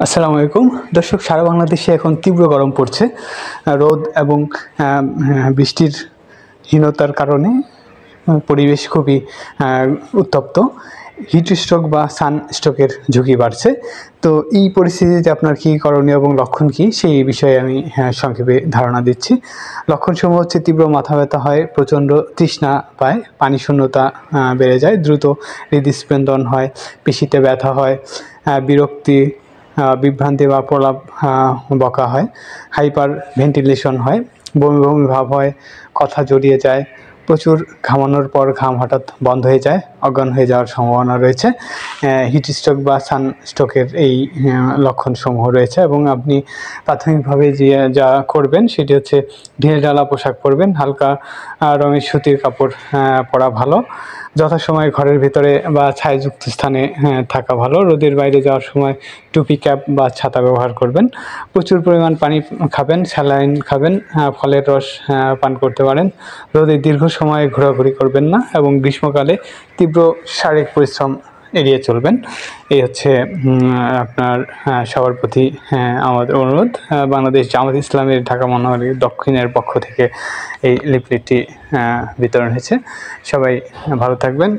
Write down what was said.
আসসালামু আলাইকুম দর্শক, সারা বাংলাদেশে এখন তীব্র গরম পড়ছে। রোদ এবং বৃষ্টির হীনতার কারণে পরিবেশ খুবই উত্তপ্ত। হিট স্ট্রোক বা সানস্ট্রোকের ঝুঁকি বাড়ছে। তো এই পরিস্থিতিতে আপনার কী করণীয় এবং লক্ষণ কী, সেই বিষয়ে আমি সংক্ষেপে ধারণা দিচ্ছি। লক্ষণসমূহ হচ্ছে: তীব্র মাথা ব্যথা হয়, প্রচণ্ড তৃষ্ণা পায়, পানি শূন্যতা বেড়ে যায়, দ্রুত হৃদস্পন্দন হয়, পেশিতে ব্যথা হয়, বিরক্তি, বিভ্রান্তি বা প্রলাপ বকা হয়, হাইপার ভেন্টিলেশন হয়, বমি বমি ভাব হয়, কথা জড়িয়ে যায়, প্রচুর ঘামানোর পর ঘাম হঠাৎ বন্ধ হয়ে যায়, অজ্ঞান হয়ে যাওয়ার সম্ভাবনা রয়েছে। হিট স্ট্রোক বা সানস্ট্রোকের এই লক্ষণসমূহ রয়েছে। এবং আপনি প্রাথমিকভাবে যা করবেন সেটি হচ্ছে ঢিলেঢালা পোশাক পরবেন, হালকা রঙের সুতির কাপড় পরা ভালো, যথাসময়ে ঘরের ভিতরে বা ছায়াযুক্ত স্থানে থাকা ভালো, রোদের বাইরে যাওয়ার সময় টুপি, ক্যাপ বা ছাতা ব্যবহার করবেন, প্রচুর পরিমাণ পানি খাবেন, স্যালাইন খাবেন, ফলের রস পান করতে পারেন, রোদে দীর্ঘ সময় ঘোরাঘুরি করবেন না এবং গ্রীষ্মকালে তীব্র শারীরিক পরিশ্রম এড়িয়ে চলবেন। এই হচ্ছে আপনার সবার প্রতি আমাদের অনুরোধ। বাংলাদেশ জামাত ইসলামের ঢাকা মহানগরী দক্ষিণের পক্ষ থেকে এই লিফলেটটি বিতরণ হয়েছে। সবাই ভালো থাকবেন।